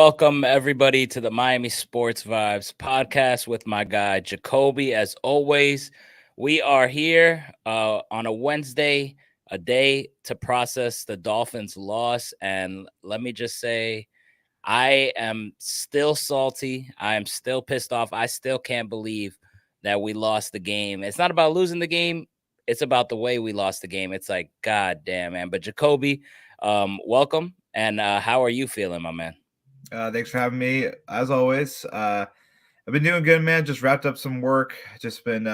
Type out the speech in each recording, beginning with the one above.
Welcome everybody to the Miami Sports Vibes podcast with my guy Jacoby. As always, we are here on a Wednesday, a day to process the Dolphins' loss. And let me just say, I am still salty. I am still pissed off. I still can't believe that we lost the game. It's not about losing the game. It's about the way we lost the game. It's like, God damn, man. But Jacoby, welcome. And how are you feeling, my man? Thanks for having me. As always, I've been doing good, man. Just wrapped up some work. Just been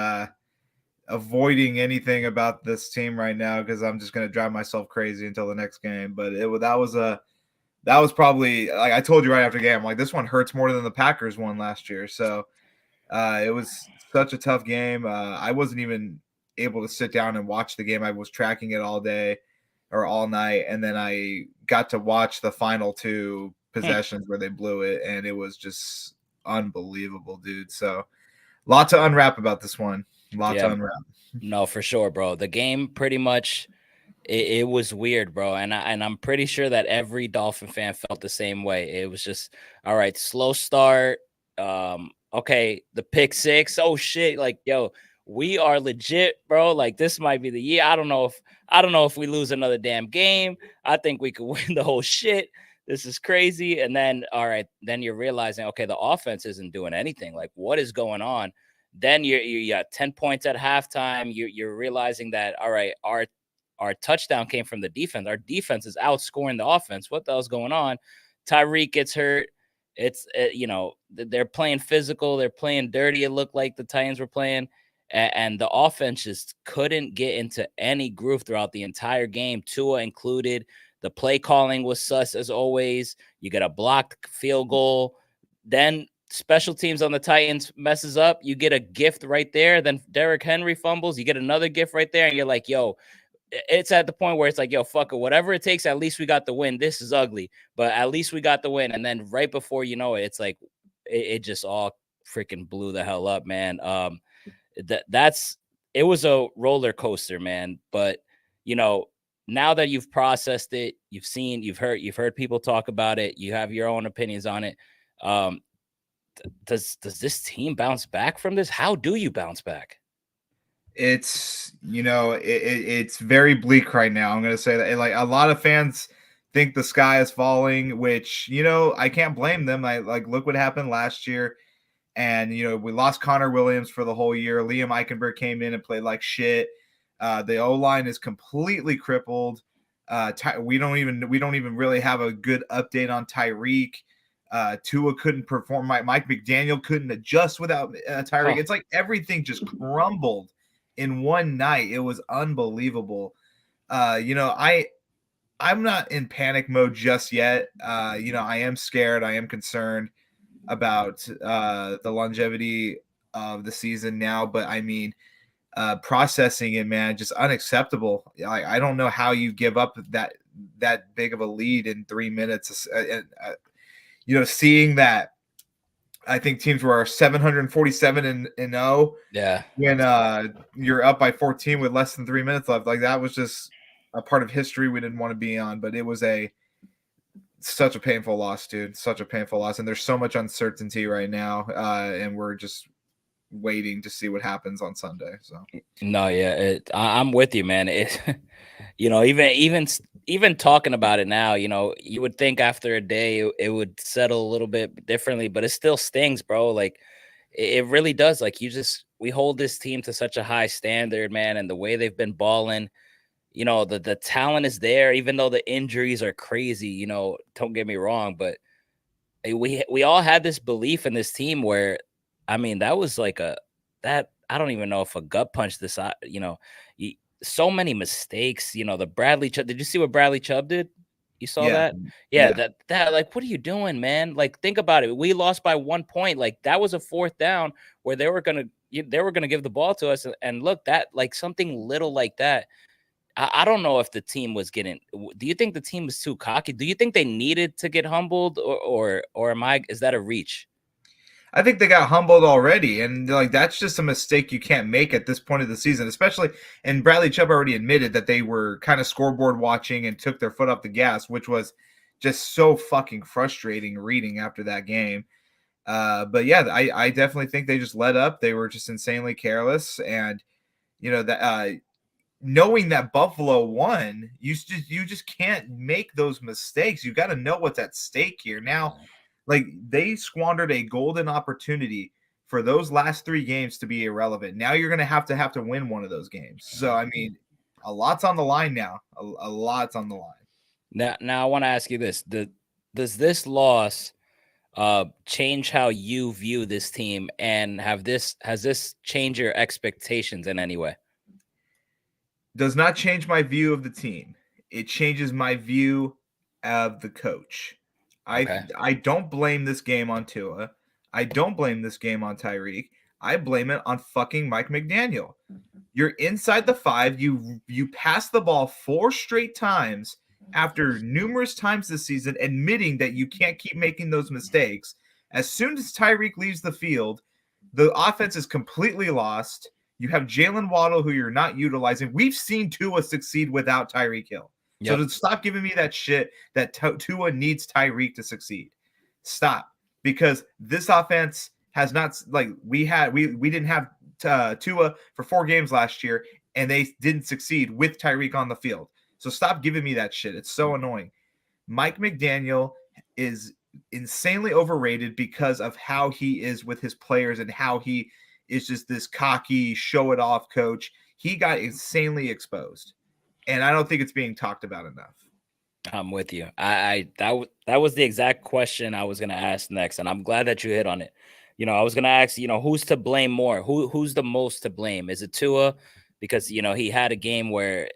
avoiding anything about this team right now because I'm just gonna drive myself crazy until the next game. But that was probably, like I told you right after the game, like this one hurts more than the Packers one last year. So it was such a tough game. I wasn't even able to sit down and watch the game. I was tracking it all day or all night, and then I got to watch the final two possessions where they blew it, and it was just unbelievable, dude. So, lot to unwrap about this one. Lot to unwrap. No, for sure, bro. The game pretty much it was weird, bro. And I'm pretty sure that every Dolphin fan felt the same way. It was just all right, slow start. Okay, the pick six. Oh shit, like yo, we are legit, bro. Like this might be the year. I don't know if we lose another damn game. I think we could win the whole shit. This is crazy. And then, all right, then you're realizing, okay, the offense isn't doing anything. Like, what is going on? Then you got 10 points at halftime. You're realizing that, all right, our touchdown came from the defense. Our defense is outscoring the offense. What the hell's going on? Tyreek gets hurt. It's, they're playing physical. They're playing dirty. It looked like the Titans were playing. And the offense just couldn't get into any groove throughout the entire game, Tua included. The play calling was sus as always. You get a blocked field goal. Then special teams on the Titans messes up. You get a gift right there. Then Derrick Henry fumbles. You get another gift right there. And you're like, yo, it's at the point where it's like, yo, fuck it. Whatever it takes, at least we got the win. This is ugly, but at least we got the win. And then right before you know it, it's like it just all freaking blew the hell up, man. It was a roller coaster, man. But, now that you've processed it, you've heard people talk about it, you have your own opinions on it. Does this team bounce back from this? How do you bounce back? It's it's very bleak right now. I'm gonna say that, like, a lot of fans think the sky is falling, which I can't blame them. I look what happened last year, and we lost Connor Williams for the whole year. Liam Eichenberg came in and played like shit. The O-line is completely crippled. We don't even really have a good update on Tyreek. Tua couldn't perform. Mike McDaniel couldn't adjust without Tyreek. It's like everything just crumbled in one night. It was unbelievable. I'm not in panic mode just yet. I am scared. I am concerned about the longevity of the season now, but I mean, processing it, man, just unacceptable. I don't know how you give up that big of a lead in 3 minutes. Seeing that, I think teams were 747 and 0. Yeah. When you're up by 14 with less than 3 minutes left, like that was just a part of history we didn't want to be on. But it was such a painful loss, dude. Such a painful loss, and there's so much uncertainty right now, and we're just waiting to see what happens on Sunday. So no, yeah, I'm with you, man. Even talking about it now, you would think after a day it would settle a little bit differently, but it still stings, bro. Like it really does. Like we hold this team to such a high standard, man, and the way they've been balling, the talent is there, even though the injuries are crazy. Don't get me wrong, but we all had this belief in this team where, I mean, that was like I don't even know if a gut punch this, so many mistakes, the Bradley Chubb. Did you see what Bradley Chubb did? You saw that? Yeah, that like, what are you doing, man? Like, think about it. We lost by 1 point. Like, that was a fourth down where they were gonna give the ball to us. And look, that like something little like that. I don't know if the team was getting. Do you think the team was too cocky? Do you think they needed to get humbled, or is that a reach? I think they got humbled already, and like that's just a mistake you can't make at this point of the season, especially. And Bradley Chubb already admitted that they were kind of scoreboard watching and took their foot off the gas, which was just so fucking frustrating reading after that game. But yeah, I definitely think they just let up. They were just insanely careless, and that knowing that Buffalo won, you just can't make those mistakes. You got to know what's at stake here. Now, like, they squandered a golden opportunity for those last 3 games to be irrelevant. Now you're going to have to win one of those games. So I mean, a lot's on the line now. A lot's on the line. Now I want to ask you this: does this loss change how you view this team, and has this changed your expectations in any way? Does not change my view of the team. It changes my view of the coach. Okay. I don't blame this game on Tua. I don't blame this game on Tyreek. I blame it on fucking Mike McDaniel. You're inside the 5. You pass the ball 4 straight times after numerous times this season admitting that you can't keep making those mistakes. As soon as Tyreek leaves the field, the offense is completely lost. You have Jalen Waddle, who you're not utilizing. We've seen Tua succeed without Tyreek Hill. Yep. So to stop giving me that shit that Tua needs Tyreek to succeed. Stop. Because this offense has not, like, we didn't have Tua for 4 games last year, and they didn't succeed with Tyreek on the field. So stop giving me that shit. It's so annoying. Mike McDaniel is insanely overrated because of how he is with his players and how he is just this cocky, show it off coach. He got insanely exposed, and I don't think it's being talked about enough. I'm with you. That was the exact question I was going to ask next, and I'm glad that you hit on it. I was going to ask, who's to blame more? Who's the most to blame? Is it Tua? Because he had a game where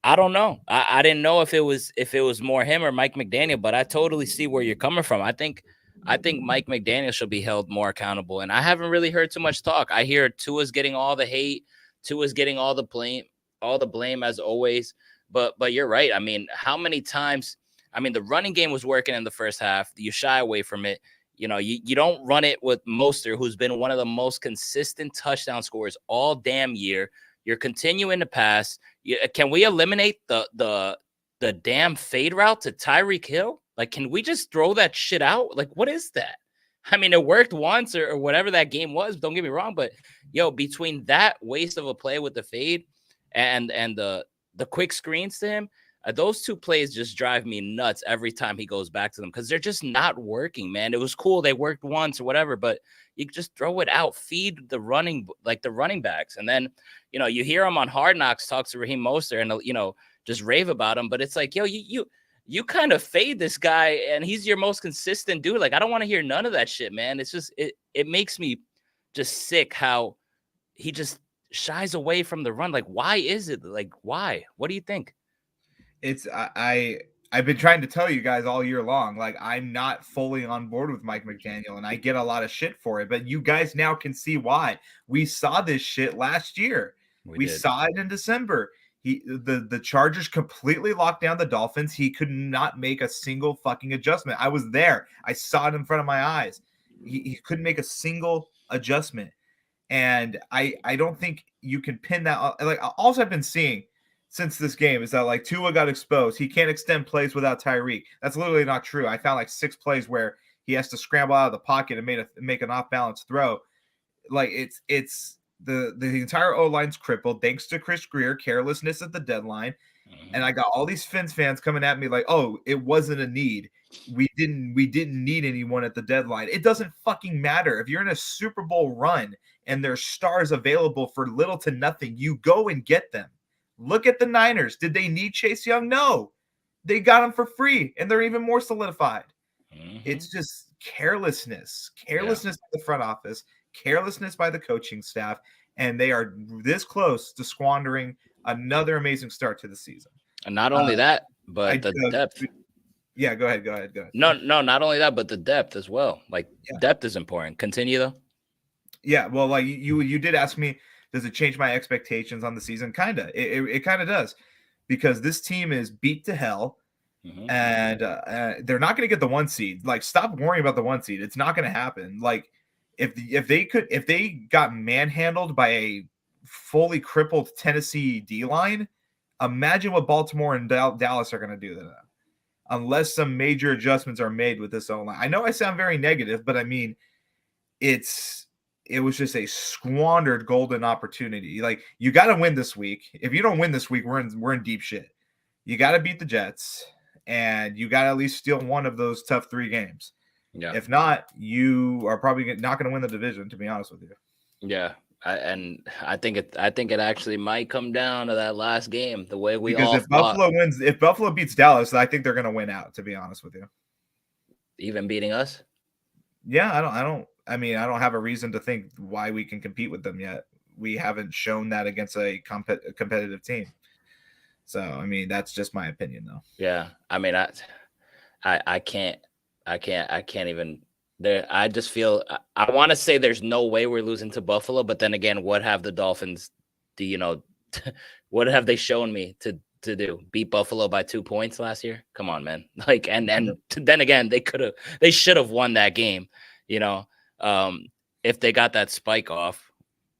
I don't know. I didn't know if it was more him or Mike McDaniel, but I totally see where you're coming from. I think Mike McDaniel should be held more accountable, and I haven't really heard too much talk. I hear Tua's getting all the hate, Tua's getting all the blame as always. But you're right. I mean, how many times? I mean, the running game was working in the first half. You shy away from it. You don't run it with Mostert, who's been one of the most consistent touchdown scorers all damn year. You're continuing to pass. Can we eliminate the damn fade route to Tyreek Hill? Like, can we just throw that shit out? Like, what is that? I mean, it worked once or whatever that game was. Don't get me wrong, but between that waste of a play with the fade and the quick screens to him, those 2 plays just drive me nuts every time he goes back to them because they're just not working, man. It was cool. They worked once or whatever, but you just throw it out, feed the running backs. And then, you hear him on Hard Knocks talk to Raheem Mostert and, just rave about him. But it's like, you kind of fade this guy and he's your most consistent dude. Like, I don't want to hear none of that shit, man. It's just, it makes me just sick how he just shies away from the run. Like, why is it? Like, why? What do you think? It's I've been trying to tell you guys all year long, like, I'm not fully on board with Mike McDaniel, and I get a lot of shit for it, but you guys now can see why. We saw this shit last year. We saw it in December. The Chargers completely locked down the Dolphins. He could not make a single fucking adjustment. I was there. I saw it in front of my eyes. He couldn't make a single adjustment. And I don't think you can pin that. Like, all I've been seeing since this game is that, like, Tua got exposed. He can't extend plays without Tyreek. That's literally not true. I found like 6 plays where he has to scramble out of the pocket and make an off-balance throw. Like, it's the entire O-line's crippled thanks to Chris Greer, carelessness at the deadline. And I got all these Fins fans coming at me like, oh, it wasn't a need. We didn't need anyone at the deadline. It doesn't fucking matter. If you're in a Super Bowl run and there's stars available for little to nothing, you go and get them. Look at the Niners. Did they need Chase Young? No. They got him for free, and they're even more solidified. It's just carelessness by the front office, carelessness by the coaching staff, and they are this close to squandering another amazing start to the season. And not only that, but the depth. Yeah, go ahead. No, not only that, but the depth as well. Like, depth is important. Continue, though. Yeah, well, like, you did ask me, does it change my expectations on the season? Kind of. It kind of does, because this team is beat to hell, and they're not going to get the 1 seed. Like, stop worrying about the 1 seed. It's not going to happen. Like, if they got manhandled by a fully crippled Tennessee D line, imagine what Baltimore and Dallas are going to do to them. unless some major adjustments are made with this O-line. I know I sound very negative, but I mean, it was just a squandered golden opportunity. Like, you got to win this week. If you don't win this week, we're in deep shit. You got to beat the Jets, and you got to at least steal one of those tough 3 games. Yeah. If not, you are probably not going to win the division, to be honest with you. Yeah. I think it actually might come down to that last game, the way we Because all thought. if Buffalo beats Dallas, I think they're going to win out, to be honest with you. Even beating us? Yeah, I don't have a reason to think why we can compete with them yet. We haven't shown that against a competitive team. So, I mean, that's just my opinion, though. Yeah. I mean, I can't even there. I just feel I want to say there's no way we're losing to Buffalo, but then again, what have the Dolphins what have they shown me to do? Beat Buffalo by 2 points last year? Come on, man. Like, and then again, they should have won that game, if they got that spike off,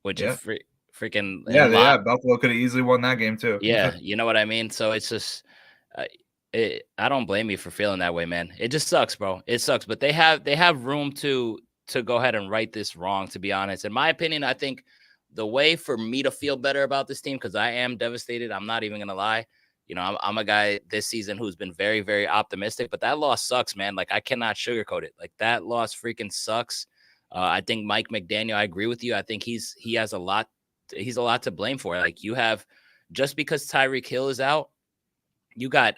which is freaking Buffalo could have easily won that game too. Yeah, you know what I mean? So it's just I don't blame you for feeling that way, man. It just sucks, bro. It sucks, but they have room to go ahead and right this wrong, to be honest. In my opinion, I think the way for me to feel better about this team, because I am devastated, I'm not even gonna lie. I'm a guy this season who's been very, very optimistic, but that loss sucks, man. Like, I cannot sugarcoat it. Like, that loss freaking sucks. I think Mike McDaniel, I agree with you. I think he has a lot to blame for. Like, you have, just because Tyreek Hill is out, you got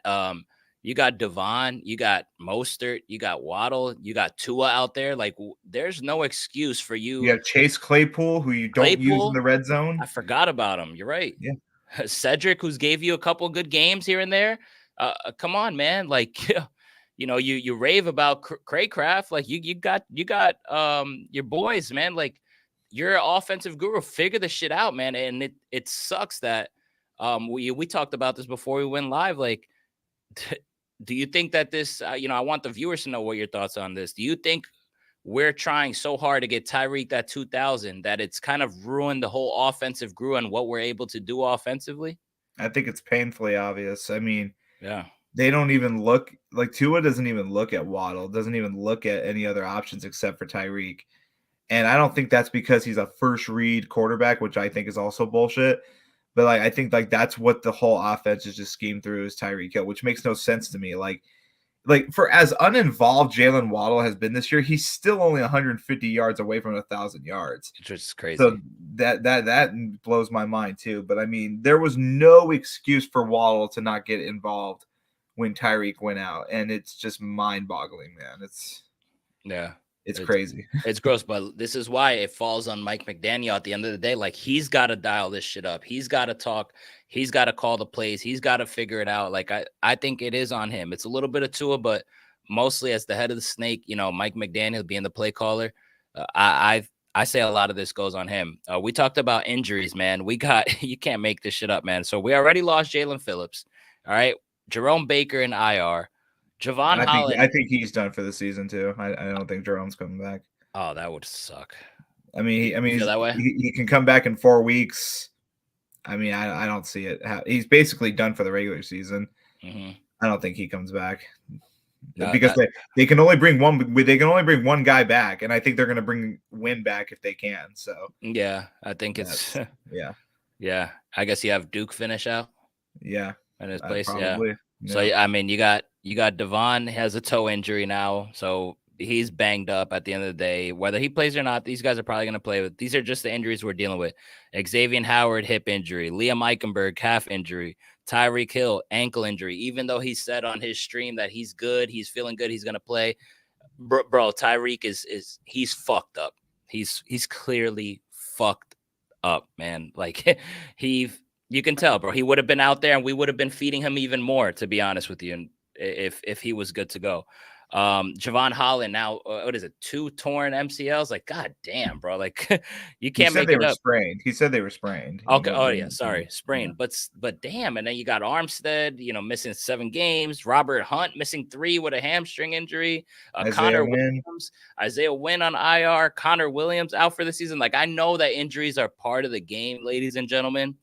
Devon, you got Mostert, you got Waddle, you got Tua out there. Like, there's no excuse for you. You have Chase Claypool, who you don't use in the red zone. I forgot about him. You're right. Yeah. Cedric, who's gave you a couple good games here and there. Come on, man. Like, you rave about Craycraft. Like, you got your boys, man. Like, you're an offensive guru. Figure the shit out, man. And it sucks that we talked about this before we went live. Like, do you think that this, I want the viewers to know what your thoughts on this. Do you think we're trying so hard to get Tyreek that 2,000 that it's kind of ruined the whole offensive grew and what we're able to do offensively? I think it's painfully obvious. I mean, yeah, they don't even look like Tua doesn't even look at Waddle, doesn't even look at any other options except for Tyreek. And I don't think that's because he's a first read quarterback, which I think is also bullshit. But I think that's what the whole offense is just schemed through is Tyreek Hill, which makes no sense to me. Like for as uninvolved Jalen Waddle has been this year, he's still only 150 yards away from 1,000 yards. It's just crazy. So that blows my mind too. But I mean, there was no excuse for Waddle to not get involved when Tyreek went out, and it's just mind-boggling, man. It's crazy. It's gross, but this is why it falls on Mike McDaniel at the end of the day. Like, he's got to dial this shit up. He's got to talk. He's got to call the plays. He's got to figure it out. Like, I think it is on him. It's a little bit of Tua, but mostly as the head of the snake, Mike McDaniel being the play caller, I say a lot of this goes on him. We talked about injuries, man. You can't make this shit up, man. So we already lost Jalen Phillips. All right. Jerome Baker in IR. Javon Holland. I think he's done for the season too. I don't think Jerome's coming back. Oh, that would suck. I mean, that way? He can come back in 4 weeks. I mean, I don't see it. He's basically done for the regular season. Mm-hmm. I don't think he comes back because they can only bring one. They can only bring one guy back, and I think they're going to bring Wynn back if they can. So yeah, I think it's yeah. I guess you have Duke finish out. Yeah, in his place. Probably. Yeah. So I mean, you got Devon has a toe injury now, so he's banged up at the end of the day. Whether he plays or not, these guys are probably going to play. With these are just the injuries we're dealing with. Xavier Howard, hip injury. Liam Eichenberg, calf injury. Tyreek Hill, ankle injury. Even though he said on his stream that he's good, he's feeling good, he's going to play. Bro, Tyreek is he's fucked up. He's clearly fucked up, man. Like you can tell, bro. He would have been out there, and we would have been feeding him even more, to be honest with you. And if he was good to go. Javon Holland now, what is it? 2 torn MCLs. Like, god damn, bro. Like, you can't make it up. Sprained. He said they were sprained. Okay. Oh yeah. Sorry, sprained. Yeah. But damn. And then you got Armstead, missing 7 games. Robert Hunt missing 3 with a hamstring injury. Isaiah Wynn on IR. Connor Williams out for the season. Like, I know that injuries are part of the game, ladies and gentlemen.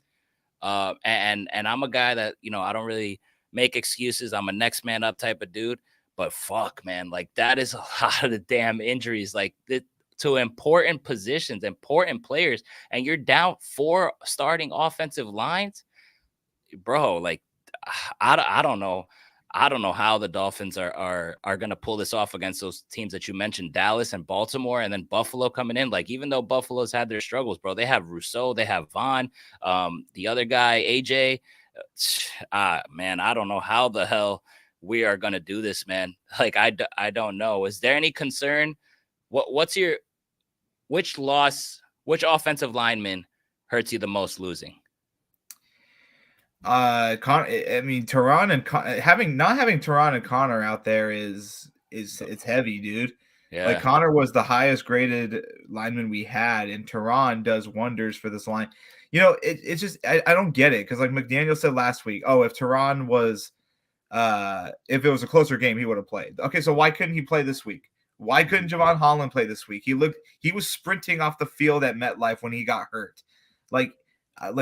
And I'm a guy that I don't really make excuses. I'm a next man up type of dude. But fuck, man, like that is a lot of the damn injuries, like to important positions, important players, and you're down 4 starting offensive lines, bro. Like I don't know. I don't know how the Dolphins are going to pull this off against those teams that you mentioned, Dallas and Baltimore, and then Buffalo coming in. Like, even though Buffalo's had their struggles, bro, they have Rousseau, they have Vaughn, the other guy, AJ. Man, I don't know how the hell we are going to do this, man. Like, I don't know. Is there any concern? What's your which which offensive lineman hurts you the most losing? I mean, Tehran and not having Tehran and Connor out there is it's heavy, dude. Like, Yeah. Connor was the highest graded lineman we had, and Tehran does wonders for this line. It's just I don't get it, because like McDaniel said last week, oh, if Tehran was if it was a closer game, he would have played. Okay, so why couldn't he play this week? Why couldn't Javon Holland play this week? He was sprinting off the field at MetLife when he got hurt. Like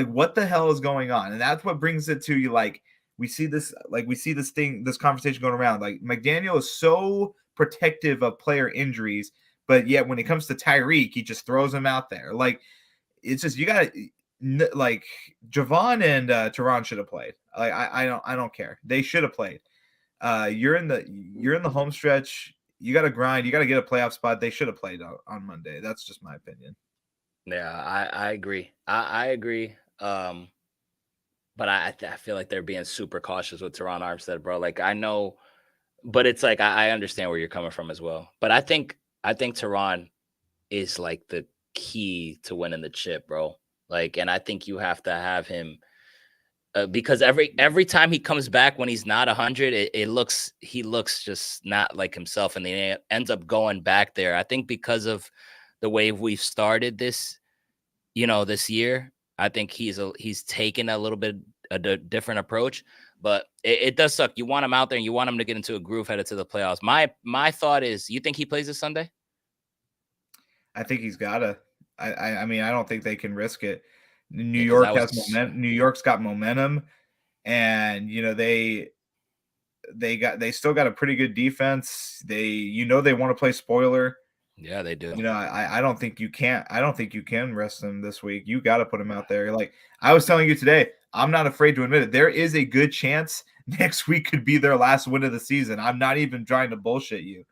what the hell is going on? And that's what brings it to you. Like, we see this this conversation going around. Like, McDaniel is so protective of player injuries, but yet when it comes to Tyreek, he just throws him out there. Like, it's just, you got to, like, Javon and Tehran should have played. Like, I don't care. They should have played. You're in the home stretch. You got to grind. You got to get a playoff spot. They should have played on Monday. That's just my opinion. Yeah, I agree. I agree. But I feel like they're being super cautious with Teron Armstead, bro. Like, I know, but it's like I understand where you're coming from as well. But I think Teron is like the key to winning the chip, bro. Like, and I think you have to have him because every time he comes back when he's not 100, he looks just not like himself, and then he ends up going back there. I think because of the way we've started this year, I think he's taken a little bit different approach, but it does suck. You want him out there, and you want him to get into a groove headed to the playoffs. My thought is, you think he plays this Sunday? I think he's gotta. I mean, I don't think they can risk it. New Yeah, because York that has was momentum. New York's got momentum, and they still got a pretty good defense. They want to play spoiler. yeah, they do. I don't think you can. I don't think you can rest them this week. You got to put them out there. Like I was telling you today, I'm not afraid to admit it. There is a good chance next week could be their last win of the season. I'm not even trying to bullshit you.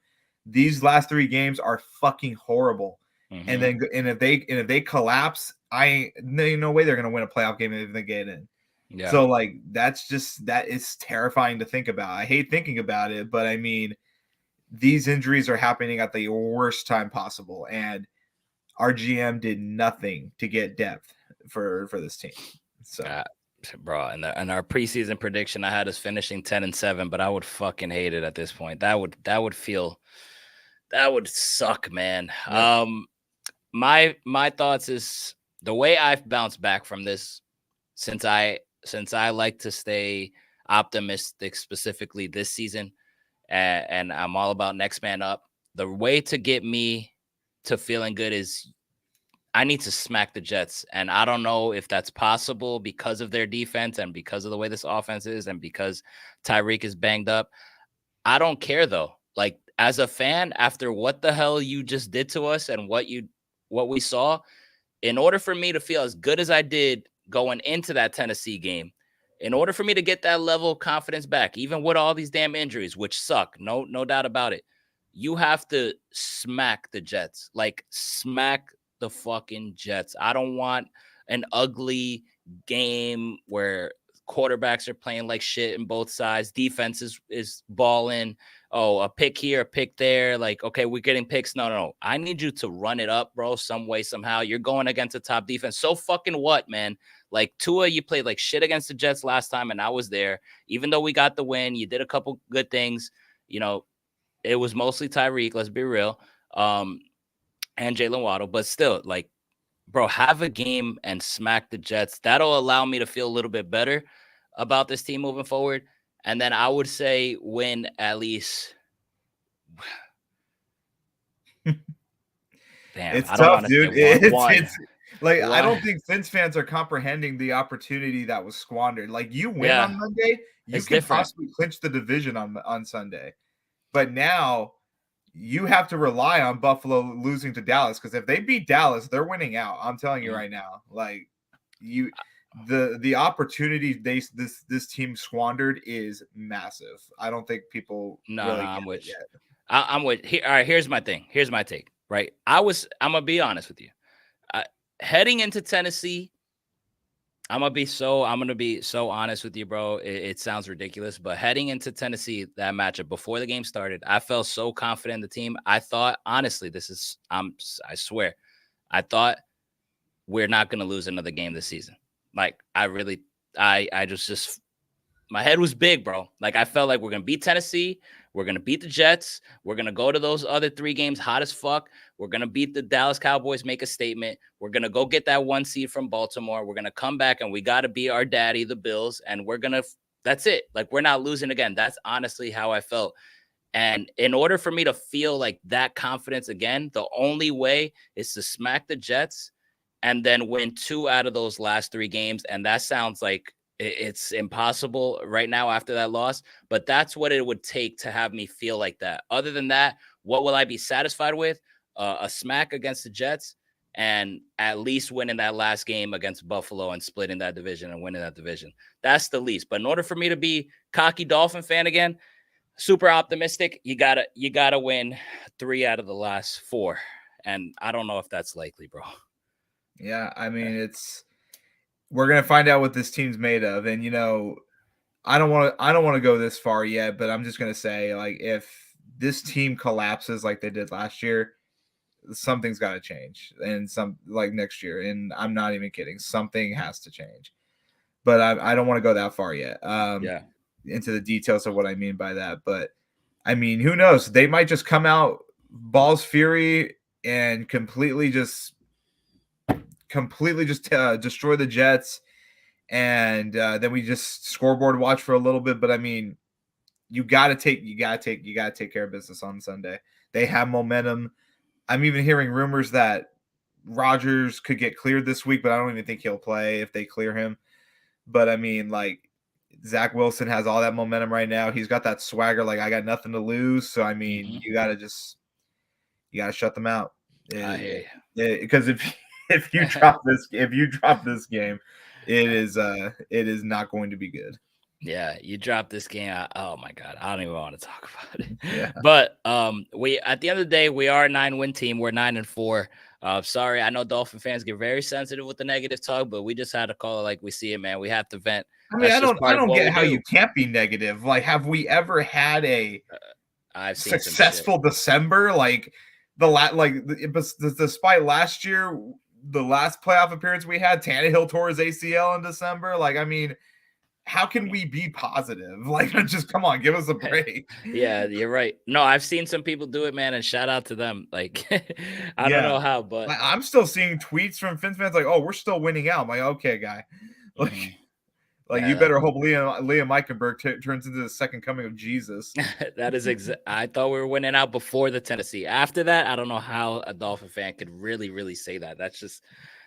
These last 3 games are fucking horrible. Mm-hmm. And if they collapse, no way they're gonna win a playoff game if they get in. Yeah. So like that is terrifying to think about. I hate thinking about it, but I mean, these injuries are happening at the worst time possible, and our GM did nothing to get depth for this team. So, bro, and our preseason prediction, I had us finishing 10-7, but I would fucking hate it at this point. That would suck, man. Yep. My thoughts is the way I've bounced back from this, since I like to stay optimistic, specifically this season, and I'm all about next man up. The way to get me to feeling good is I need to smack the Jets. And I don't know if that's possible because of their defense and because of the way this offense is and because Tyreek is banged up. I don't care though. Like, as a fan, after what the hell you just did to us and what we saw, in order for me to feel as good as I did going into that Tennessee game, in order for me to get that level of confidence back, even with all these damn injuries, which suck, no doubt about it, you have to smack the Jets. Like, smack the fucking Jets. I don't want an ugly game where quarterbacks are playing like shit in both sides. Defense is balling. Oh, a pick here, a pick there. Like, okay, we're getting picks. No. I need you to run it up, bro, some way, somehow. You're going against a top defense. So fucking what, man? Like, Tua, you played like shit against the Jets last time, and I was there. Even though we got the win, you did a couple good things. It was mostly Tyreek, let's be real, and Jalen Waddle. But still, like, bro, have a game and smack the Jets. That'll allow me to feel a little bit better about this team moving forward. And then I would say win at least. Damn, it's I don't tough, want to dude. say one. Like, I Why? don't think Fins fans are comprehending the opportunity that was squandered. Like, you win Yeah, on Monday, you it's can different. possibly clinch the division on Sunday. But now you have to rely on Buffalo losing to Dallas, because if they beat Dallas, they're winning out. I'm telling you Mhm. right now. Like, you the opportunity this team squandered is massive. I don't think people No, no, really I'm get it with you. yet. I'm with. Here, all right, here's my thing. Here's my take. Right, I'm gonna be honest with you. I, Heading into Tennessee, I'm gonna be so honest with you, bro. It sounds ridiculous, but heading into Tennessee, that matchup before the game started, I felt so confident in the team. I thought, honestly, I swear, I thought we're not gonna lose another game this season. Like, I really, I just my head was big, bro. Like, I felt like we're gonna beat Tennessee, we're gonna beat the Jets, we're gonna go to those other 3 games hot as fuck. We're gonna beat the Dallas Cowboys, make a statement. We're gonna go get that 1 seed from Baltimore. We're gonna come back and we gotta beat our daddy, the Bills, and we're gonna. That's it. Like, we're not losing again. That's honestly how I felt. And in order for me to feel like that confidence again, the only way is to smack the Jets and then win 2 out of those last 3 games. And that sounds like it's impossible right now after that loss, but that's what it would take to have me feel like that. Other than that, what will I be satisfied with? A smack against the Jets and at least winning that last game against Buffalo and splitting that division and winning that division. That's the least. But in order for me to be cocky Dolphin fan again, super optimistic, you gotta win 3 out of the last 4. And I don't know if that's likely, bro. Yeah, I mean, we're gonna find out what this team's made of, and I don't want to go this far yet, but I'm just gonna say, like, if this team collapses like they did last year, something's got to change, and some like next year, and I'm not even kidding, something has to change. But I don't want to go that far yet, Yeah. into the details of what I mean by that. But I mean, who knows? They might just come out balls fury and completely just destroy the Jets, and then we just scoreboard watch for a little bit. But I mean, you gotta take care of business on Sunday. They have momentum. I'm even hearing rumors that Rodgers could get cleared this week, but I don't even think he'll play if they clear him. But I mean, like, Zach Wilson has all that momentum right now. He's got that swagger, like, I got nothing to lose. So I mean, Hmm. you gotta shut them out. I hear Because if you you. drop this game, it is not going to be good. Yeah, you dropped this game. Oh my god, I don't even want to talk about it. Yeah. But we at the end of the day, we are a 9-win team. We're 9-4. Sorry, I know Dolphin fans get very sensitive with the negative talk, but we just had to call it like we see it, man. We have to vent. I mean, That's I just don't I part of don't what get we how you do. can't be negative. Like, have we ever had a I've seen some shit. successful December? Like, despite last year, the last playoff appearance we had, Tannehill tore his ACL in December. Like, I mean, how can we be positive? Like, just come on, give us a break. Yeah, you're right. No, I've seen some people do it, man, and shout out to them. Like, I don't Yeah. know how, but I'm still seeing tweets from Fins fans like, "Oh, we're still winning out." I'm like, "Okay, guy." mhm. Like you Yeah, better hope Liam Eichenberg turns into the second coming of Jesus. that is I thought we were winning out before the Tennessee. After that, I don't know how a Dolphin fan could really, really say that. That's just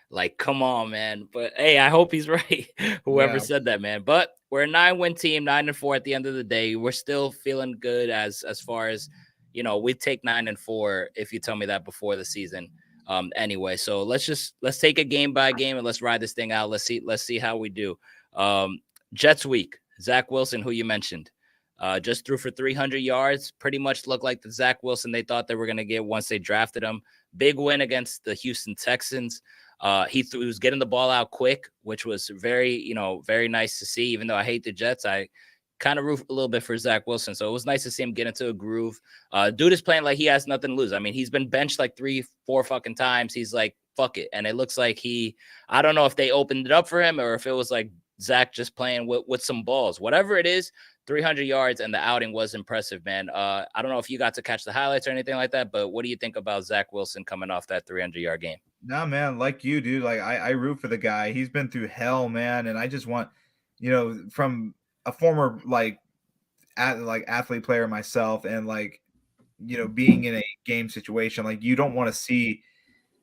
like, come on, man. But hey, I hope he's right. Whoever Yeah. said that, man. But we're a 9-win team, 9-4 at the end of the day. We're still feeling good as far as we take 9-4 if you tell me that before the season. Anyway, so let's take it game by game and let's ride this thing out. Let's see how we do. Um, Jets week. Zach Wilson, who you mentioned. Just threw for 300 yards. Pretty much looked like the Zach Wilson they thought they were going to get once they drafted him. Big win against the Houston Texans. He was getting the ball out quick, which was very nice to see. Even though I hate the Jets, I kind of root a little bit for Zach Wilson. So it was nice to see him get into a groove. Dude is playing like he has nothing to lose. I mean, he's been benched like 3-4 fucking times. He's like, fuck it. And it looks like I don't know if they opened it up for him or if it was like Zach just playing with some balls. Whatever it is, 300 yards and the outing was impressive, man. I don't know if you got to catch the highlights or anything like that, but what do you think about Zach Wilson coming off that 300-yard game? No, man, like you, dude. Like, I root for the guy. He's been through hell, man, and I just want, from a former athlete player myself, and being in a game situation, like, you don't want to see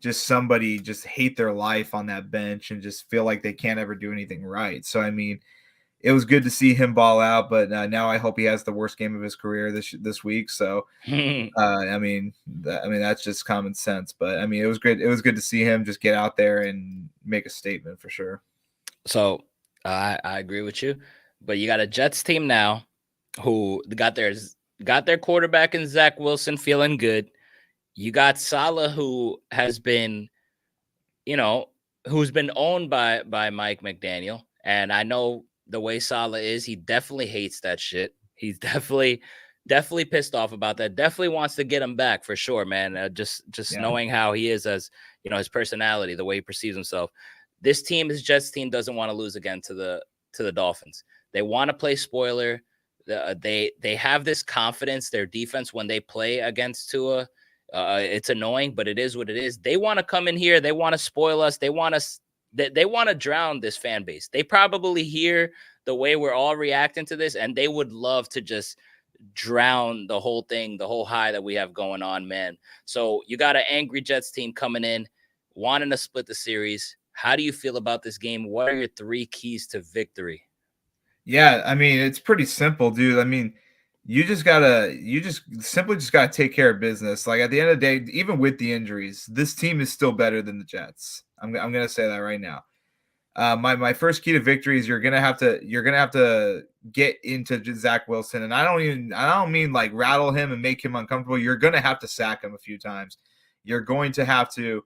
just somebody just hate their life on that bench and just feel like they can't ever do anything right. So I mean, it was good to see him ball out, but now I hope he has the worst game of his career this week. So I mean, that's just common sense. But I mean, it was great. It was good to see him just get out there and make a statement for sure. So I agree with you, but you got a Jets team now who got their quarterback in Zach Wilson feeling good. You got Saleh, who has been, who's been owned by Mike McDaniel, and I know the way Saleh is, he definitely hates that shit. He's definitely pissed off about that. Definitely wants to get him back for sure, man. Just knowing how he is, as his personality, the way he perceives himself. This Jets team, doesn't want to lose again to the Dolphins. They want to play spoiler. They have this confidence. Their defense, when they play against Tua, it's annoying, but it is what it is. They want to come in here. They want to spoil us. They want to drown this fan base. They probably hear the way we're all reacting to this, and they would love to just drown the whole thing, the whole high that we have going on, man. So you got an angry Jets team coming in, wanting to split the series. How do you feel about this game? What are your 3 keys to victory? Yeah, I mean, it's pretty simple, dude. I mean, you just simply gotta take care of business. Like at the end of the day, even with the injuries, this team is still better than the Jets. I'm gonna say that right now. My first key to victory is you're gonna have to get into Zach Wilson, and I don't mean like rattle him and make him uncomfortable. You're gonna have to sack him a few times. You're going to have to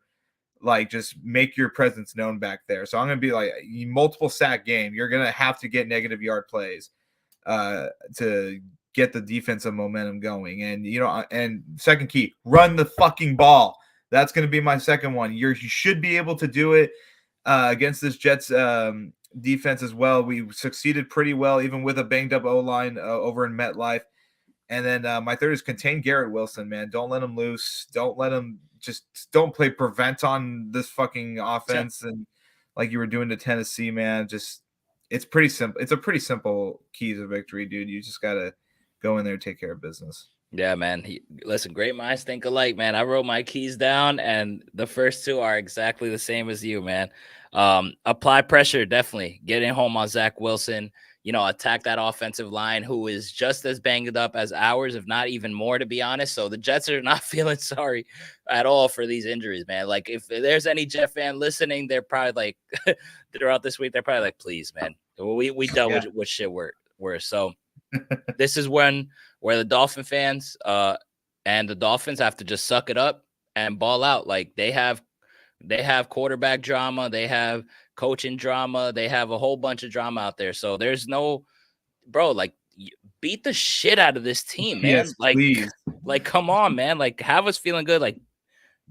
like just make your presence known back there. So I'm gonna be like multiple sack game. You're gonna have to get negative yard plays to get the defensive momentum going. And and second key, run the fucking ball. That's gonna be my second one. You should be able to do it against this Jets defense as well. We succeeded pretty well, even with a banged up O-line over in MetLife. And then my third is contain Garrett Wilson, man. Don't let him loose. Don't play prevent on this fucking offense and like you were doing to Tennessee, man. It's pretty simple. It's a pretty simple key to victory, dude. You just gotta go in there and take care of business. Yeah, man. Listen, great minds think alike, man. I wrote my keys down, and the first 2 are exactly the same as you, man. Apply pressure, definitely. Getting home on Zach Wilson. Attack that offensive line, who is just as banged up as ours, if not even more, to be honest. So the Jets are not feeling sorry at all for these injuries, man. Like, if there's any Jet fan listening, they're probably like, throughout this week, they're probably like, please, man, we dealt with shit worse. So this is where the Dolphin fans and the Dolphins have to just suck it up and ball out. Like, they have quarterback drama, they have coaching drama, they have a whole bunch of drama out there. So there's no, bro, like, beat the shit out of this team, man. Yes, like, please. Like, come on, man. Like, have us feeling good. Like,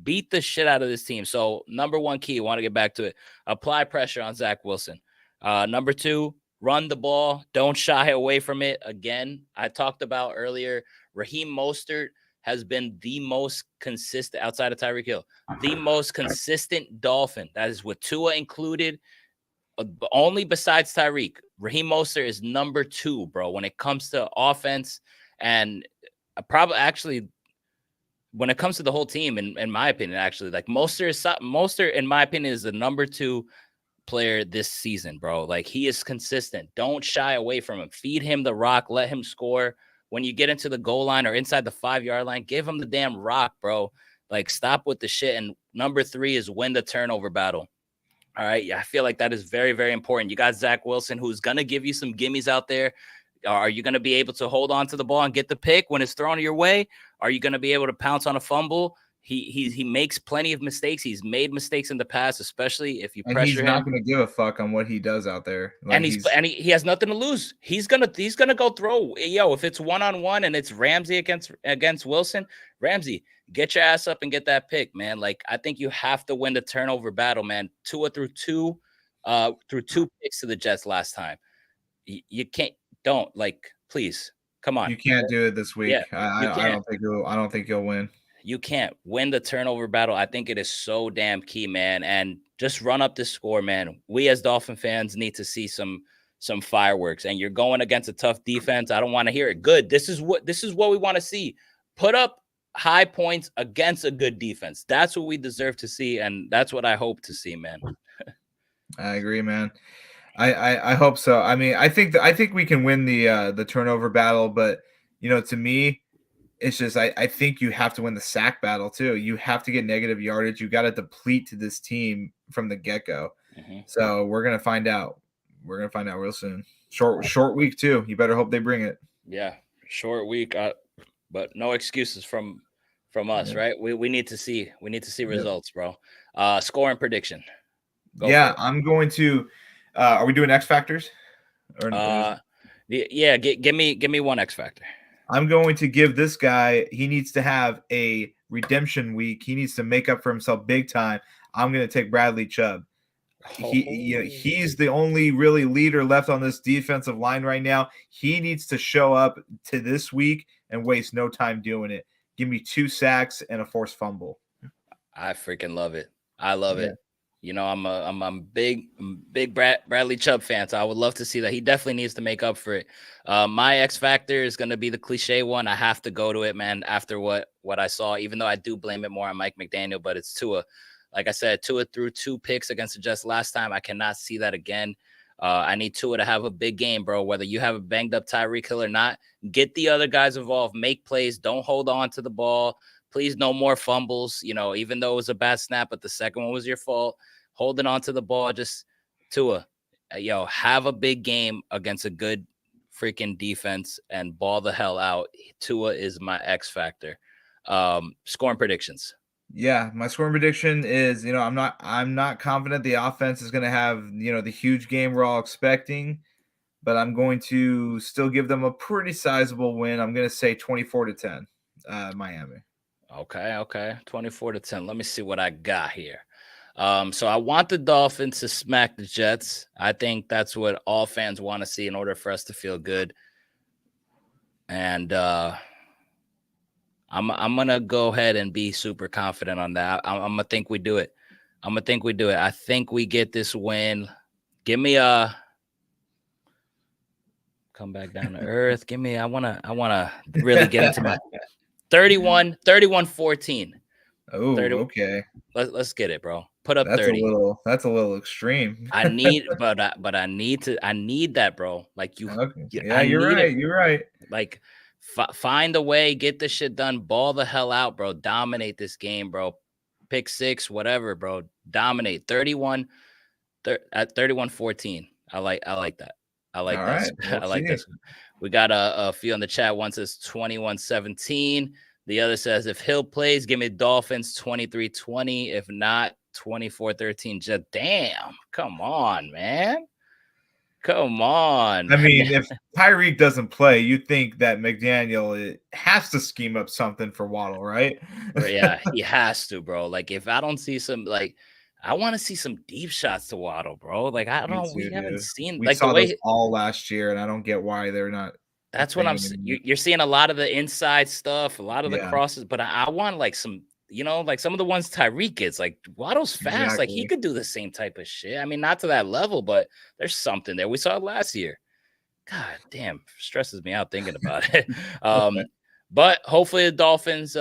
beat the shit out of this team. So number 1 key, want to get back to it. Apply pressure on Zach Wilson. Number 2, run the ball. Don't shy away from it. Again, I talked about earlier, Raheem Mostert has been the most consistent, outside of Tyreek Hill, the most consistent Dolphin. That is with Tua included, only besides Tyreek. Raheem Mostert is number 2, bro, when it comes to offense. And probably actually, when it comes to the whole team, in my opinion, actually, like Mostert, in my opinion, is the number 2 player this season, bro. Like, he is consistent. Don't shy away from him. Feed him the rock. Let him score. When you get into the goal line or inside the 5-yard line, give him the damn rock, bro. Like, stop with the shit. And number 3 is win the turnover battle. All right. Yeah, I feel like that is very, very important. You got Zach Wilson, who's going to give you some gimmies out there. Are you going to be able to hold on to the ball and get the pick when it's thrown your way? Are you going to be able to pounce on a fumble? He makes plenty of mistakes. He's made mistakes in the past, especially if you pressure him. He's not going to give a fuck on what he does out there. Like, and he has nothing to lose. He's gonna go throw. Yo, if it's 1-on-1 and it's Ramsey against Wilson, Ramsey, get your ass up and get that pick, man. Like, I think you have to win the turnover battle, man. Tua through 2 picks to the Jets last time. You can't. Don't, like, please, come on. You can't do it this week. Yeah, I don't think you'll win. You can't win the turnover battle. I think it is so damn key, man. And just run up the score, man. We as Dolphin fans need to see some fireworks. And you're going against a tough defense. I don't want to hear it. Good. This is what we want to see. Put up high points against a good defense. That's what we deserve to see, and that's what I hope to see, man. I agree, man. I hope so. I mean, I think we can win the turnover battle, but to me, it's just I think you have to win the sack battle too. You have to get negative yardage. You got to deplete to this team from the get go. Mhm. So we're gonna find out. We're gonna find out real soon. Short week too. You better hope they bring it. Yeah, short week, but no excuses from us, Yep. right? We need to see Yep. results, bro. Scoring prediction. Go for Yeah, it. I'm going to. Are we doing X factors? Or just, Yeah, give me one X factor. I'm going to give this guy. He needs to have a redemption week. He needs to make up for himself big time. I'm going to take Bradley Chubb. Oh, He's the only really leader left on this defensive line right now. He needs to show up to this week and waste no time doing it. Give me 2 sacks and a forced fumble. I freaking love it. I love Yeah. it. I'm big Bradley Chubb fan, so I would love to see that. He definitely needs to make up for it. My X factor is gonna be the cliche one. I have to go to it, man. After what I saw, even though I do blame it more on Mike McDaniel, but it's Tua. Like I said, Tua threw 2 picks against the Jets last time. I cannot see that again. I need Tua to have a big game, bro. Whether you have a banged up Tyreek Hill or not, get the other guys involved, make plays, don't hold on to the ball. Please, no more fumbles. Even though it was a bad snap, but the second one was your fault. Holding on to the ball, just Tua, have a big game against a good freaking defense and ball the hell out. Tua is my X factor. Scoring predictions. Yeah, my scoring prediction is, I'm not confident the offense is going to have, the huge game we're all expecting, but I'm going to still give them a pretty sizable win. I'm going to say 24-10, Miami. Okay. 24-10. Let me see what I got here. So I want the Dolphins to smack the Jets. I think that's what all fans want to see in order for us to feel good. And I'm gonna go ahead and be super confident on that. I'm gonna think we do it. I think we get this win. Give me a come back down to earth. Give me. I wanna really get into my 31-14. Oh, 30. okay. Let's get it, bro. Put up 30. That's a little extreme. I need, but I need that, bro. Like Okay. Yeah, I you're need it. right. You're right. Like, find a way, get this shit done, ball the hell out, bro. Dominate this game, bro. Pick 6, whatever, bro. Dominate 31 at 31-14. I like that. I like All that. right. We'll I like see. this. We got a few on the chat. One says 21-17. The other says if Hill plays, give me Dolphins 23-20. If not, 24-13. Just damn. Come on, man. Come on. I mean, if Tyreek doesn't play, you think that McDaniel has to scheme up something for Waddle, right? Yeah, he has to, bro. Like, if I don't see some, like, I want to see some deep shots to Waddle, bro. Like, I Me don't, we too, haven't dude. seen We like the saw those way. all last year, and I don't get why they're not a That's what thing anymore. you're seeing a lot of the inside stuff, a lot of the Yeah, crosses, but I want like some, like some of the ones Tyreek gets. Like, Waddle's fast, like he exactly. could do the same type of shit. I mean, not to that level, but there's something there. We saw it last year. God damn, stresses me out thinking about it. But hopefully the Dolphins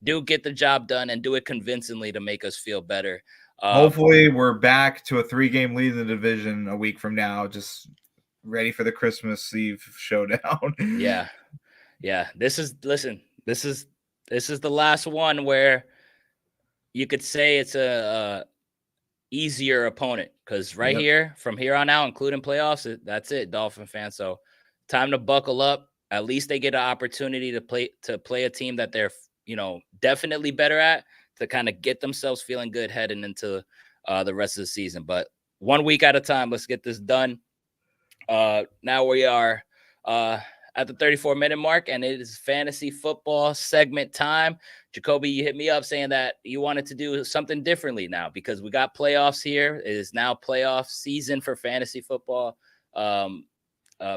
do get the job done and do it convincingly to make us feel better. Hopefully, we're back to a 3-game lead in the division a week from now. Just ready for the Christmas Eve showdown. Yeah. This is the last one where you could say it's a easier opponent because right Yep. here, from here on out, including playoffs, that's it, Dolphin fans. So time to buckle up. At least they get an opportunity to play a team that they're definitely better at, to kind of get themselves feeling good heading into the rest of the season. But 1 week at a time. Let's get this done. Now we are at the 34-minute mark, and it is fantasy football segment time. Jacoby, you hit me up saying that you wanted to do something differently now because we got playoffs here. It is now playoff season for fantasy football.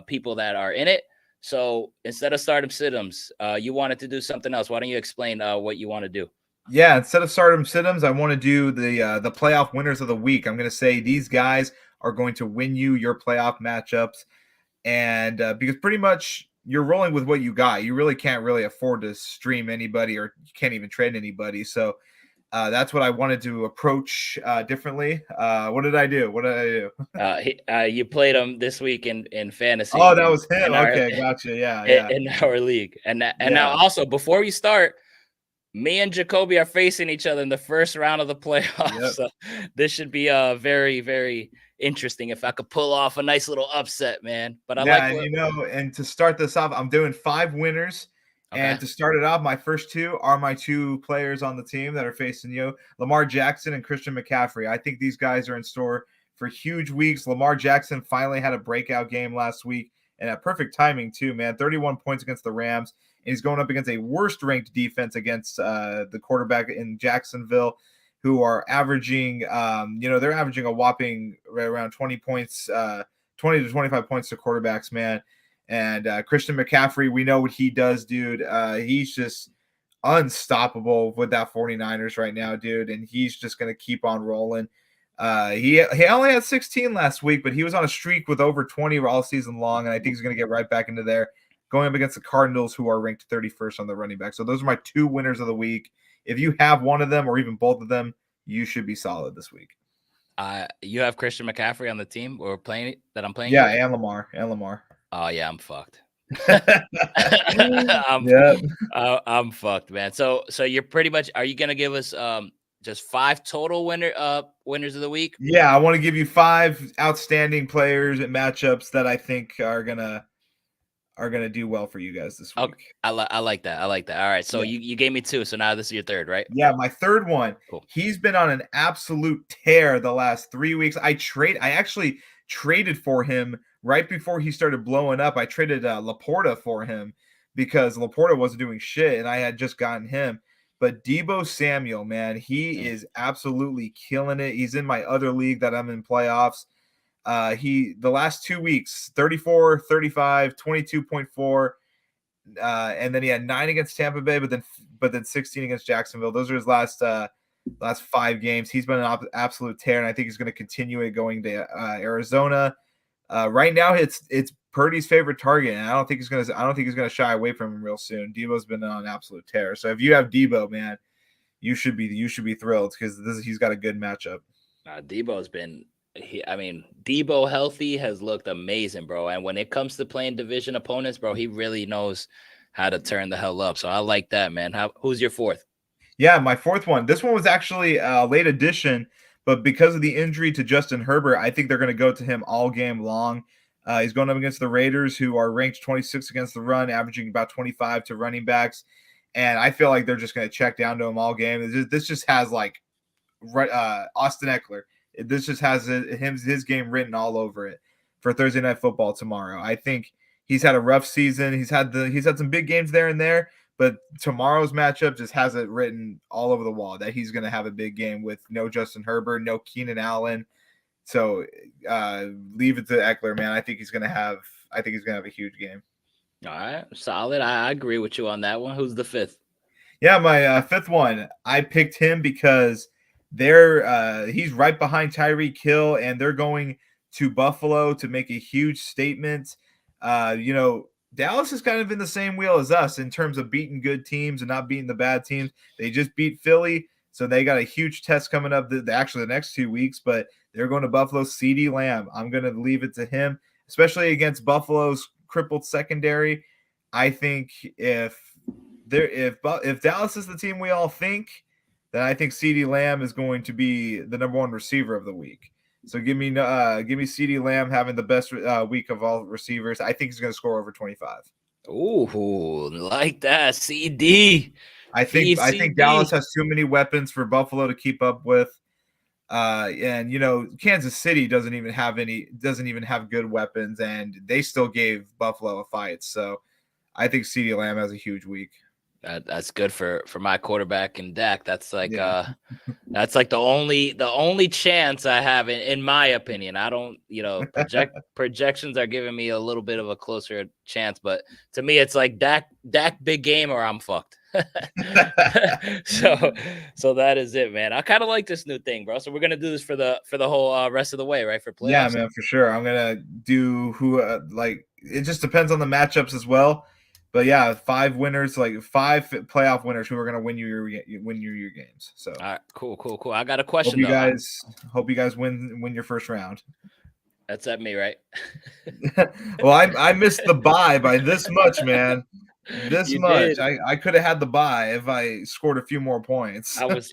People that are in it. So instead of stardom situms, you wanted to do something else. Why don't you explain what you want to do? Yeah, instead of stardom situms, I want to do the playoff winners of the week. I'm going to say these guys are going to win you your playoff matchups, and because pretty much you're rolling with what you got. You really can't really afford to stream anybody, or you can't even trade anybody. So that's what I wanted to approach differently. What did I do? What did I do? You played him this week in fantasy. Oh, that was him. In our Okay, gotcha. Yeah. in our league. And now Yeah. also, before we start, me and Jacoby are facing each other in the first round of the playoffs. Yep. So this should be very, very interesting if I could pull off a nice little upset, man. But I like And and to start this off, I'm doing 5 winners. Okay. And to start it off, my first 2 are my 2 players on the team that are facing you, Lamar Jackson and Christian McCaffrey. I think these guys are in store for huge weeks. Lamar Jackson finally had a breakout game last week, and at perfect timing too, man. 31 points against the Rams, and he's going up against a worst-ranked defense against the quarterback in Jacksonville, who are averaging, they're averaging a whopping right around 20 points, 20 to 25 points to quarterbacks, man. And Christian McCaffrey, we know what he does, dude. He's just unstoppable with that 49ers right now, dude. And he's just going to keep on rolling. He only had 16 last week, but he was on a streak with over 20 all season long. And I think he's going to get right back into there, going up against the Cardinals, who are ranked 31st on the running back. So those are my 2 winners of the week. If you have one of them or even both of them, you should be solid this week. You have Christian McCaffrey on the team or playing that I'm playing? Yeah, and Lamar. Oh yeah, I'm fucked. I'm fucked, man. So you're pretty much. Are you gonna give us just 5 total winners of the week? Yeah, I want to give you 5 outstanding players and matchups that I think are gonna do well for you guys this week. Okay. I like that. All right. So you gave me 2. So now this is your third, right? Yeah, my third one. Cool. He's been on an absolute tear the last 3 weeks. I actually traded for him right before he started blowing up. I traded Laporta for him because Laporta wasn't doing shit, and I had just gotten him. But Deebo Samuel, man, he is absolutely killing it. He's in my other league that I'm in playoffs. The last 2 weeks, 34, 35, 22.4. And then he had 9 against Tampa Bay, but then 16 against Jacksonville. Those are his last 5 games. He's been an absolute tear, and I think he's going to continue it going to Arizona. Right now, it's Purdy's favorite target, and I don't think he's gonna shy away from him real soon. Debo's been on an absolute tear. So if you have Debo, man, you should be thrilled because he's got a good matchup. Debo's been. Debo healthy has looked amazing, bro. And when it comes to playing division opponents, bro, he really knows how to turn the hell up. So I like that, man. Who's your fourth? Yeah, my fourth one. This one was actually a late addition, but because of the injury to Justin Herbert, I think they're going to go to him all game long. He's going up against the Raiders, who are ranked 26 against the run, averaging about 25 to running backs. And I feel like they're just going to check down to him all game. This just has like Austin Eckler. This just has his game written all over it for Thursday Night Football tomorrow. I think he's had a rough season. He's had some big games there and there, but tomorrow's matchup just has it written all over the wall that he's going to have a big game with no Justin Herbert, no Keenan Allen. So leave it to Eckler, man. I think he's going to have a huge game. All right, solid. I agree with you on that one. Who's the fifth? Yeah, my fifth one. I picked him because he's right behind Tyreek Hill, and they're going to Buffalo to make a huge statement. Dallas is kind of in the same wheel as us in terms of beating good teams and not beating the bad teams. They just beat Philly, so they got a huge test coming up the next 2 weeks, but they're going to Buffalo. CeeDee Lamb, I'm going to leave it to him, especially against Buffalo's crippled secondary. I think if Dallas is the team we all think, then I think CeeDee Lamb is going to be the number 1 receiver of the week. So give me CeeDee Lamb having the best week of all receivers. I think he's going to score over 25. Ooh, like that, CD. I think Dallas has too many weapons for Buffalo to keep up with. And Kansas City doesn't even have good weapons, and they still gave Buffalo a fight. So I think CeeDee Lamb has a huge week. That's good for my quarterback and Dak. That's like that's like the only chance I have in my opinion. I don't, projections are giving me a little bit of a closer chance, but to me it's like Dak big game or I'm fucked. so that is it, man. I kind of like this new thing, bro. So we're gonna do this for the whole rest of the way, right? For playoffs. Yeah, man, for sure. I'm gonna do it just depends on the matchups as well. But yeah, 5 winners, like 5 playoff winners who are gonna win your games. So All right, cool. I got a hope question you though. guys hope you guys win your first round. That's at me, right? Well, I missed the bye by this much, man. This You much. did. I could have had the bye if I scored a few more points. I was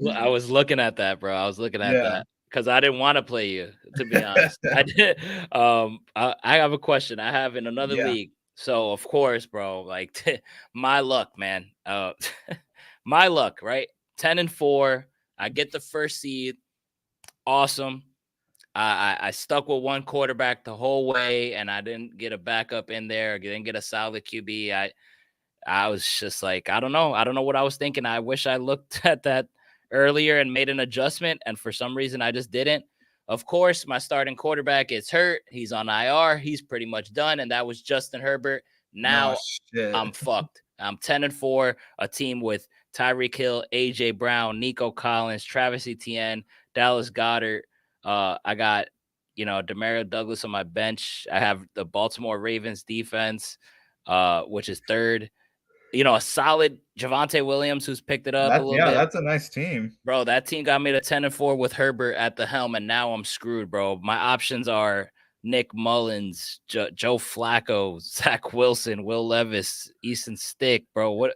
looking at that, bro. I was looking at Yeah. that because I didn't want to play you, to be honest. I did. I have a question. I have in another Yeah. league. So of course, bro, like my luck, man. My luck, right? 10-4. I get the first seed. Awesome. I stuck with one quarterback the whole way, and I didn't get a backup in there. Didn't get a solid QB. I was just like, I don't know. I don't know what I was thinking. I wish I looked at that earlier and made an adjustment. And for some reason, I just didn't. Of course, my starting quarterback is hurt. He's on IR. He's pretty much done. And that was Justin Herbert. Oh Now shit. I'm fucked. I'm 10-4, a team with Tyreek Hill, AJ Brown, Nico Collins, Travis Etienne, Dallas Goddard. I got, Demario Douglas on my bench. I have the Baltimore Ravens defense, which is third. A solid Javonte Williams who's picked it up a little bit. That's a nice team. Bro, that team got me to 10-4 with Herbert at the helm, and now I'm screwed, bro. My options are Nick Mullins, Joe Flacco, Zach Wilson, Will Levis, Easton Stick, bro. What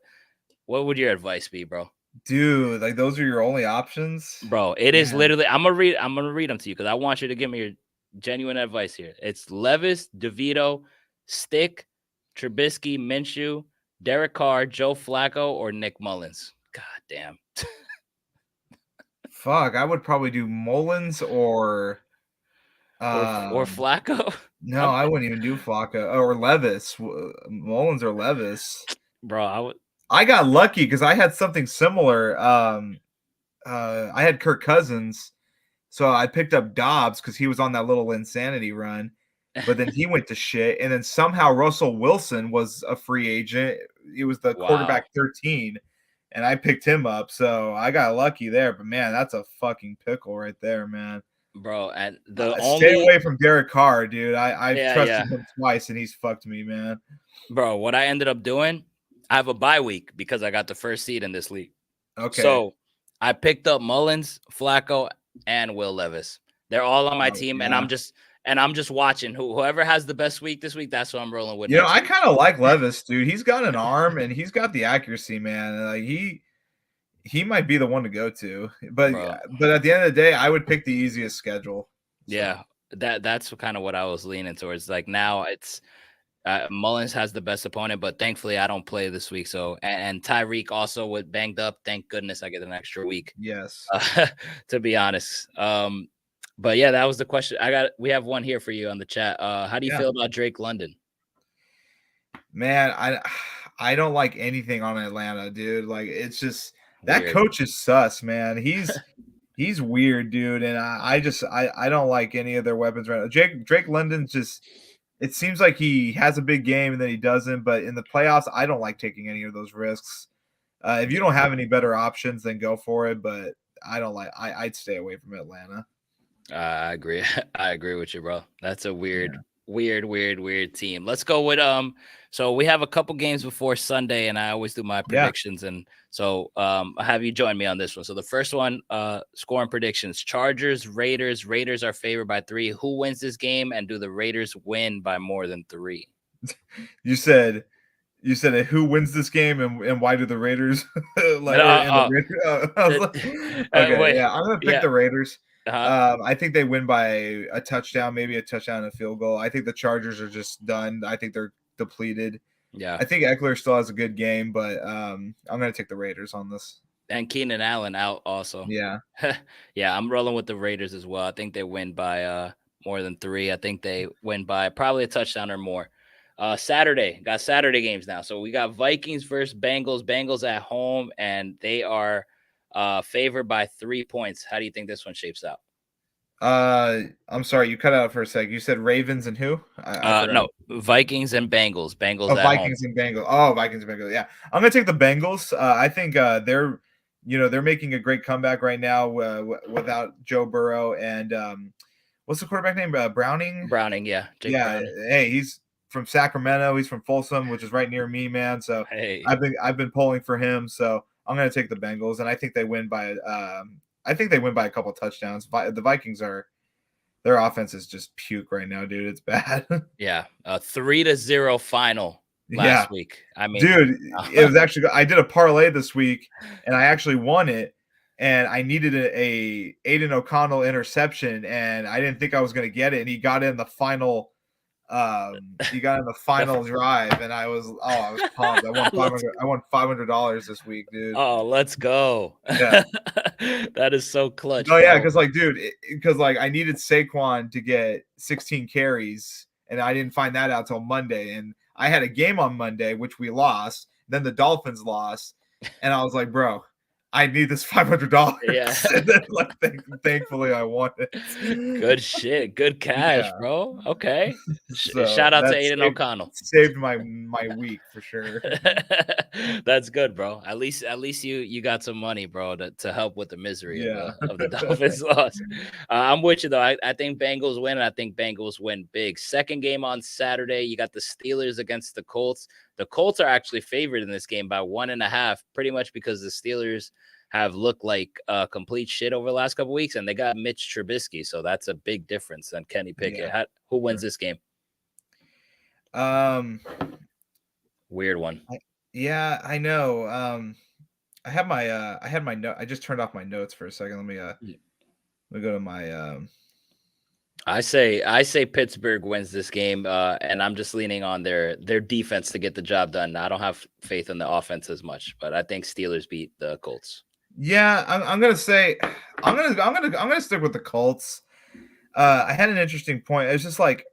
would your advice be, bro? Dude, like those are your only options? Bro, it is Man. literally. I'm gonna read them to you because I want you to give me your genuine advice here. It's Levis, DeVito, Stick, Trubisky, Minshew, Derek Carr, Joe Flacco, or Nick Mullins. God damn. Fuck, I would probably do Mullins or Or Flacco. no, I wouldn't even do Flacco or Levis. Mullins or Levis. Bro, I would. I got lucky because I had something similar. I had Kirk Cousins, so I picked up Dobbs because he was on that little insanity run. But then he went to shit, and then somehow Russell Wilson was a free agent. He was the Wow, quarterback 13, and I picked him up. So I got lucky there. But man, that's a fucking pickle right there, man. bro. And the Stay only, away from Derek Carr, dude. I've yeah, trusted him twice, and he's fucked me, man. bro. What I ended up doing, I have a bye week because I got the first seed in this league. Okay. So I picked up Mullins, Flacco, and Will Levis. They're all on my Oh, team, and yeah. I'm just watching whoever has the best week this week. That's what I'm rolling with You know, next I week. kind of like Levis, dude. He's got an arm and he's got the accuracy, man. Like he might be the one to go to. But Bro. at the end of the day, I would pick the easiest schedule. Yeah, So that's kind of what I was leaning towards. Like now, it's Mullins has the best opponent, but thankfully I don't play this week. So and Tyreek also with banged up. Thank goodness I get an extra week. yes. To be honest. But yeah, that was the question. We have one here for you on the chat. How do you Yeah. feel about Drake London? Man, I don't like anything on Atlanta, dude. Like it's just that Weird. coach is sus, man. He's weird, dude. And I don't like any of their weapons right now. Drake London's just it seems like he has a big game and then he doesn't, but in the playoffs, I don't like taking any of those risks. If you don't have any better options, then go for it. But I don't like. I'd stay away from Atlanta. I agree. I agree with you, bro. That's a Yeah. weird team. Let's go with so we have a couple games before Sunday, and I always do my Yeah. predictions. And so I have you join me on this one. So the first one, scoring predictions. Chargers, Raiders. Raiders are favored by 3. Who wins this game, and do the Raiders win by more than 3? You said who wins this game and why do the Raiders like or and the Uh, Raiders? I was okay, Wait, yeah, I'm gonna pick yeah. the Raiders. Uh-huh. I think they win by a touchdown, maybe a touchdown and a field goal. I think the Chargers are just done. I think they're depleted. Yeah. I think Eckler still has a good game, but I'm gonna take the Raiders on this. And Keenan Allen out also. Yeah. Yeah, I'm rolling with the Raiders as well. I think they win by more than 3. I think they win by probably a touchdown or more. Saturday, got Saturday games now. So we got Vikings versus Bengals. Bengals at home, and they are favored by 3 points. How do you think this one shapes out? I'm sorry, you cut out for a sec. You said Ravens and who? I forgot. No, Vikings and Bengals. Bengals Oh, at home. Vikings and Bengals. Oh, Vikings and Bengals. Yeah, I'm gonna take the Bengals. I think they're, they're making a great comeback right now without Joe Burrow and what's the quarterback name? Browning. Browning, yeah, Jake Yeah. Browning. Hey, from Sacramento. He's from Folsom, which is right near me, man. So Hey, I've been pulling for him. So I'm gonna take the Bengals, and I think they win by a couple of touchdowns. The Vikings are their offense is just puke right now, dude. It's bad. yeah, a 3-0 final Yeah, last week. I mean, dude, it was actually I did a parlay this week and I actually won it. And I needed a Aiden O'Connell interception, and I didn't think I was going to get it. And he got in the final the drive, and I was pumped. I won $500 this week, dude. Oh, let's go. Yeah. That is so clutch, Oh yeah, bro. because like, dude, because like I needed Saquon to get 16 carries, and I didn't find that out till Monday. And I had a game on Monday, which we lost. Then the Dolphins lost, and I was like, bro, I need this $500. Yeah. And then, like, thankfully, I won it. Good shit. Good cash, Yeah. bro. Okay. So Shout out to that Aiden O'Connell. saved my week for sure. That's good, bro. At least you got some money, bro, to help with the misery Yeah. of the Dolphins loss. I'm with you though. I think Bengals win, and I think Bengals win big. Second game on Saturday, you got the Steelers against the Colts. The Colts are actually favored in this game by 1.5, pretty much because the Steelers have looked like complete shit over the last couple weeks, and they got Mitch Trubisky, so that's a big difference than Kenny Pickett. Yeah, Who wins this game? Weird one. Yeah, I know. I had my note. I just turned off my notes for a second. Let me go to my I say Pittsburgh wins this game, and I'm just leaning on their defense to get the job done. I don't have faith in the offense as much, but I think Steelers beat the Colts. Yeah, I'm gonna say I'm gonna stick with the Colts. I had an interesting point. It's just like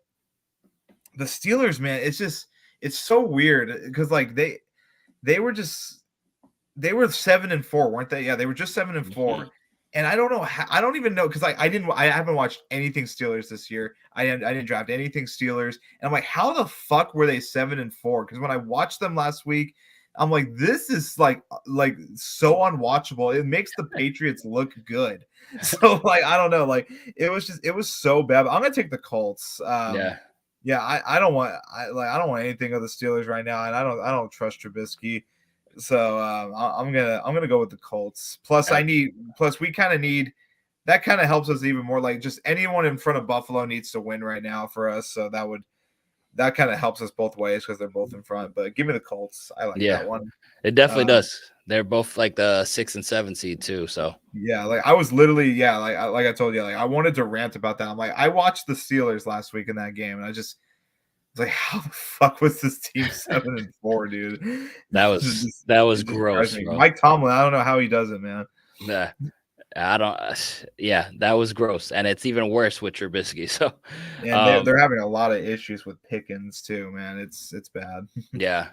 the Steelers, man. It's so weird because like they were 7-4, weren't they? Yeah, they were just 7-4. And I don't know how, I don't even know because like I haven't watched anything Steelers this year. I didn't draft anything Steelers. And I'm like, how the fuck were they 7-4? Because when I watched them last week, I'm like, this is like so unwatchable. It makes the Patriots look good. So like I don't know, like it was so bad. But I'm gonna take the Colts. Yeah. Yeah, I don't want anything of the Steelers right now, and I don't trust Trubisky. So I'm gonna go with the Colts. Plus we kind of need that, kind of helps us even more. Like just anyone in front of Buffalo needs to win right now for us. So that kind of helps us both ways because they're both in front. But give me the Colts. I like that one. It definitely does. They're both like the 6 and 7 seed too. So yeah, like I was literally like I told you, like I wanted to rant about that. I'm like, I watched the Steelers last week in that game, and I was like, how the fuck was this team 7-4, dude? That was gross, bro. Mike Tomlin, I don't know how he does it, man. Yeah, I don't. Yeah, that was gross, and it's even worse with Trubisky. So, and they're having a lot of issues with Pickens too, man. It's bad. Yeah.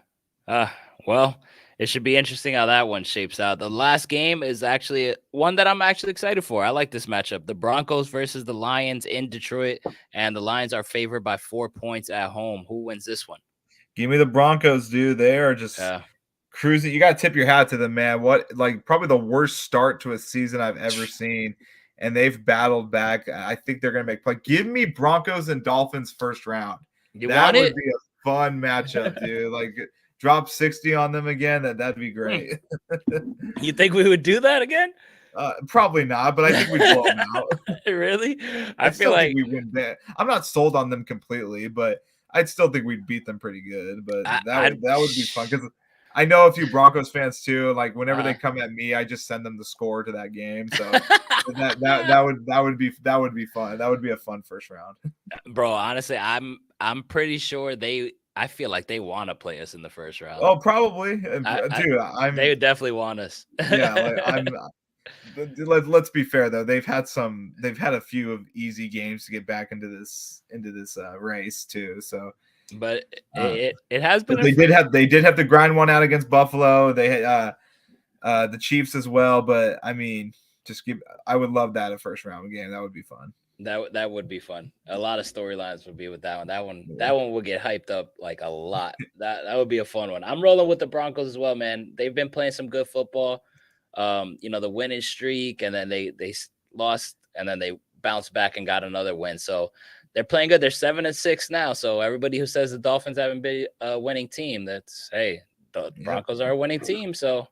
Well, it should be interesting how that one shapes out. The last game is actually one that I'm actually excited for. I like this matchup. The Broncos versus the Lions in Detroit, and the Lions are favored by 4 points at home. Who wins this one? Give me the Broncos, dude. They are just cruising. You got to tip your hat to them, man. Probably the worst start to a season I've ever seen, and they've battled back. I think they're going to make play. Give me Broncos and Dolphins first round. That would be a fun matchup, dude. Like drop 60 on them again. That'd be great. You think we would do that again? Probably not, but I think we'd blow them out. Really? I feel like we win that. I'm not sold on them completely, but I'd still think we'd beat them pretty good. But that would be fun because I know a few Broncos fans too. Like whenever they come at me, I just send them the score to that game. So that would be fun. That would be a fun first round. Bro, honestly, I'm pretty sure I feel like they want to play us in the first round. Oh, probably, dude. They would definitely want us. Yeah, let's be fair though. They've had a few of easy games to get back into this race too. So, but it has been. They did have to grind one out against Buffalo. They had the Chiefs as well. But I mean, I would love that a first round game. That would be fun. That would be fun. A lot of storylines would be with that one. That one would get hyped up like a lot. That would be a fun one. I'm rolling with the Broncos as well, man. They've been playing some good football. The winning streak, and then they lost, and then they bounced back and got another win. So they're playing good. They're 7-6 now. So everybody who says the Dolphins haven't been a winning team, that's hey, the Broncos are a winning team. So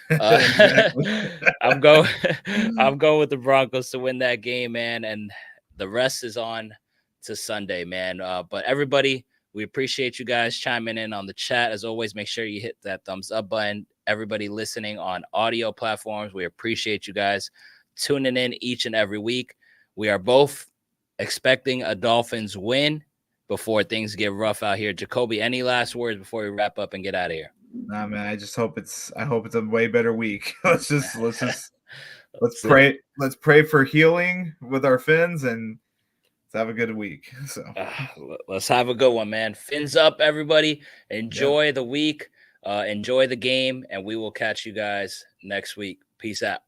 Exactly. I'm going I'm going with the Broncos to win that game, man. And the rest is on to Sunday, man. But everybody, we appreciate you guys chiming in on the chat. As always, make sure you hit that thumbs up button. Everybody listening on audio platforms, we appreciate you guys tuning in each and every week. We are both expecting a Dolphins win before things get rough out here. Jacoby, any last words before we wrap up and get out of here? Nah, man. I hope it's a way better week. let's pray. Let's pray for healing with our Fins and let's have a good week. So let's have a good one, man. Fins up, everybody. Enjoy the week. Enjoy the game, and we will catch you guys next week. Peace out.